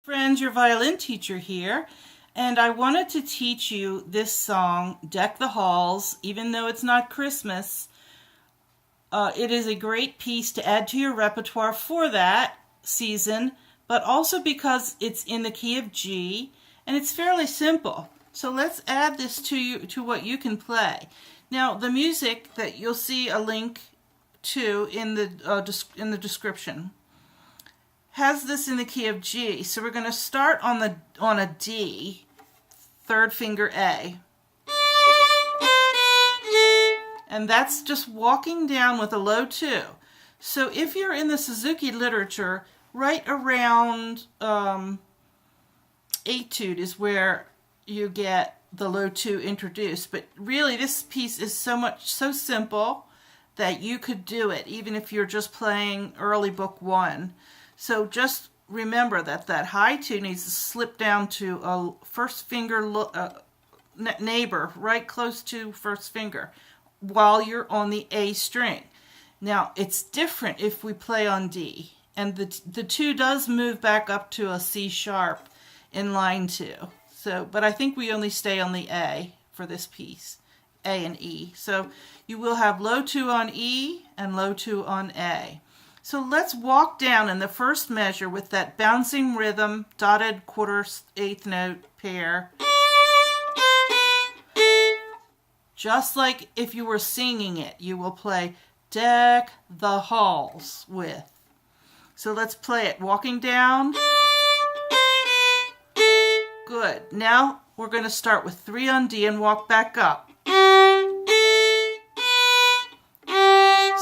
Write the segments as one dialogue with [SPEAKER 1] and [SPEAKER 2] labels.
[SPEAKER 1] Friends, your violin teacher here, and I wanted to teach you this song, Deck the Halls. Even though it's not Christmas, it is a great piece to add to your repertoire for that season, but also because it's in the key of G, and it's fairly simple. So let's add this to what you can play. Now, the music that you'll see a link to in the description has this in the key of G. So we're going to start on a D, third finger A. And that's just walking down with a low 2. So if you're in the Suzuki literature, right around etude is where you get the low 2 introduced. But really this piece is so simple that you could do it even if you're just playing early book 1. So just remember that high 2 needs to slip down to a first finger neighbor, right close to first finger, while you're on the A string. Now, it's different if we play on D, and the 2 does move back up to a C sharp in line 2. So, but I think we only stay on the A for this piece, A and E. So you will have low 2 on E and low 2 on A. So let's walk down in the first measure with that bouncing rhythm, dotted quarter eighth note pair. Just like if you were singing it, you will play Deck the Halls with. So let's play it. Walking down. Good. Now we're going to start with 3 on D and walk back up.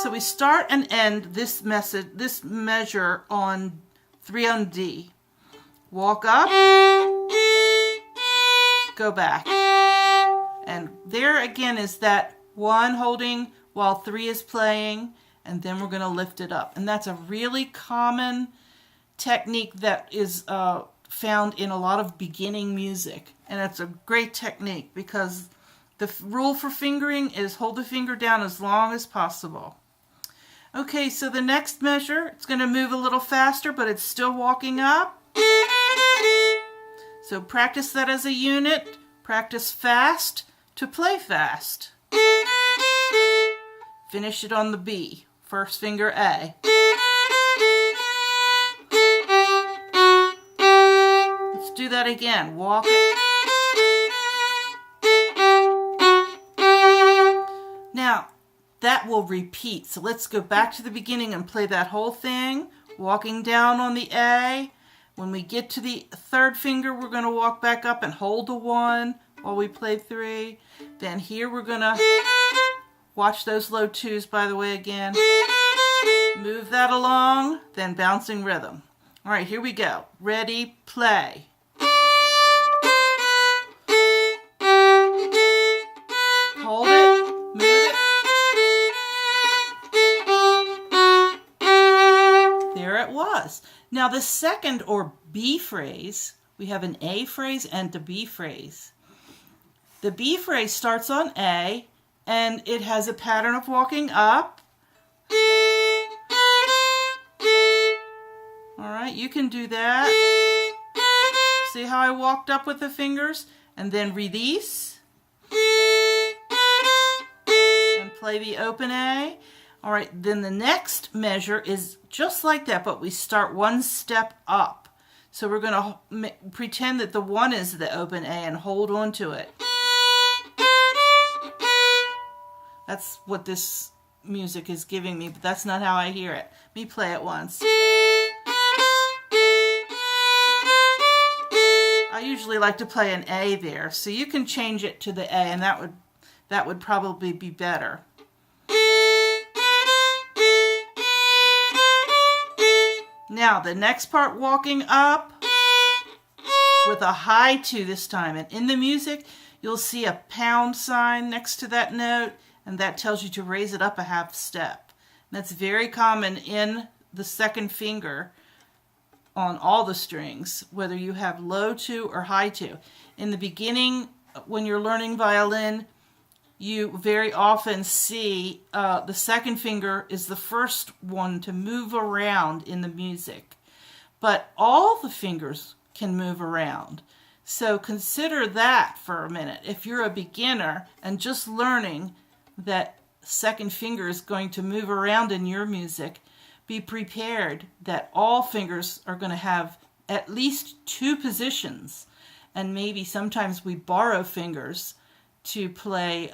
[SPEAKER 1] So we start and end this measure on 3 on D. Walk up, go back. And there again is that 1 holding while 3 is playing, and then we're going to lift it up. And that's a really common technique that is found in a lot of beginning music. And it's a great technique because the rule for fingering is hold the finger down as long as possible. Okay, so the next measure, it's going to move a little faster, but it's still walking up. So practice that as a unit. Practice fast to play fast. Finish it on the B, first finger A. Let's do that again. Walk it. Now, that will repeat. So let's go back to the beginning and play that whole thing. Walking down on the A. When we get to the third finger, we're going to walk back up and hold the 1 while we play 3. Then here we're going to watch those low 2s, by the way, again. Move that along, then bouncing rhythm. All right, here we go. Ready, play. Hold it, move it. There it was. Now the second or B phrase, we have an A phrase and a B phrase. The B phrase starts on A and it has a pattern of walking up. All right, you can do that. See how I walked up with the fingers? And then release. And play the open A. All right, then the next measure is just like that, but we start 1 step up. So we're going to pretend that the 1 is the open A and hold on to it. That's what this music is giving me, but that's not how I hear it. Let me play it once. I usually like to play an A there, so you can change it to the A, and that would probably be better. Now the next part, walking up with a high 2 this time, and in the music you'll see a pound sign next to that note, and that tells you to raise it up a half step. And that's very common in the second finger on all the strings, whether you have low 2 or high 2. In the beginning, when you're learning violin, you very often see the second finger is the first one to move around in the music. But all the fingers can move around. So consider that for a minute. If you're a beginner and just learning that second finger is going to move around in your music, be prepared that all fingers are going to have at least 2 positions, and maybe sometimes we borrow fingers to play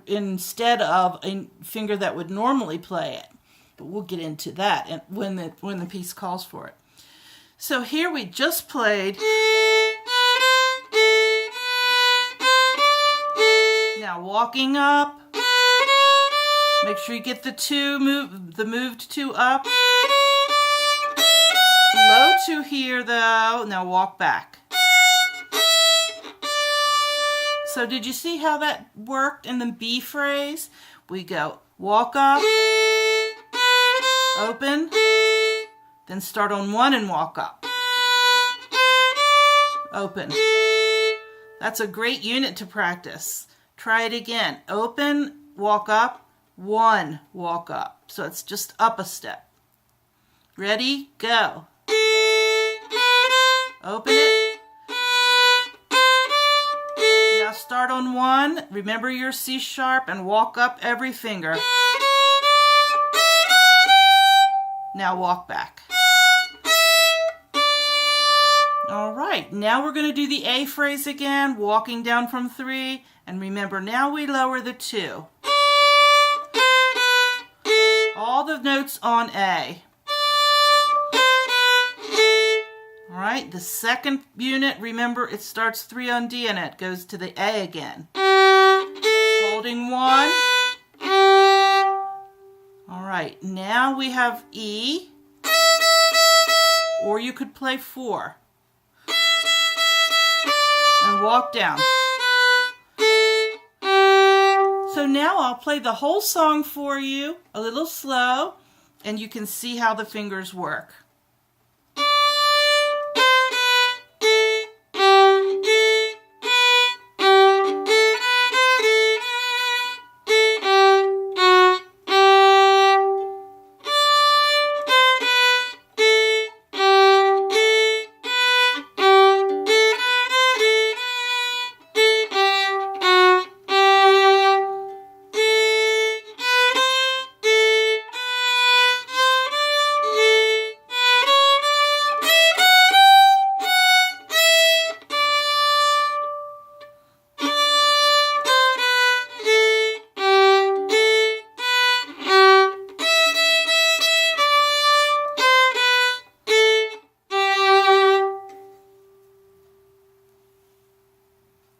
[SPEAKER 1] instead of a finger that would normally play it. But we'll get into that when the piece calls for it. So here we just played. Now walking up. Make sure you get the moved 2 up. Low 2 here though. Now walk back. So did you see how that worked in the B phrase? We go walk up, open, then start on 1 and walk up. Open. That's a great unit to practice. Try it again. Open, walk up, 1, walk up. So it's just up a step. Ready? Go. Open it. Now start on 1. Remember your C sharp and walk up every finger. Now walk back. All right, now we're going to do the A phrase again, walking down from 3. And remember, now we lower the 2. All the notes on A. All right, the second unit, remember, it starts 3 on D and it goes to the A again. Holding 1. All right, now we have E, or you could play 4. And walk down. So now I'll play the whole song for you, a little slow, and you can see how the fingers work.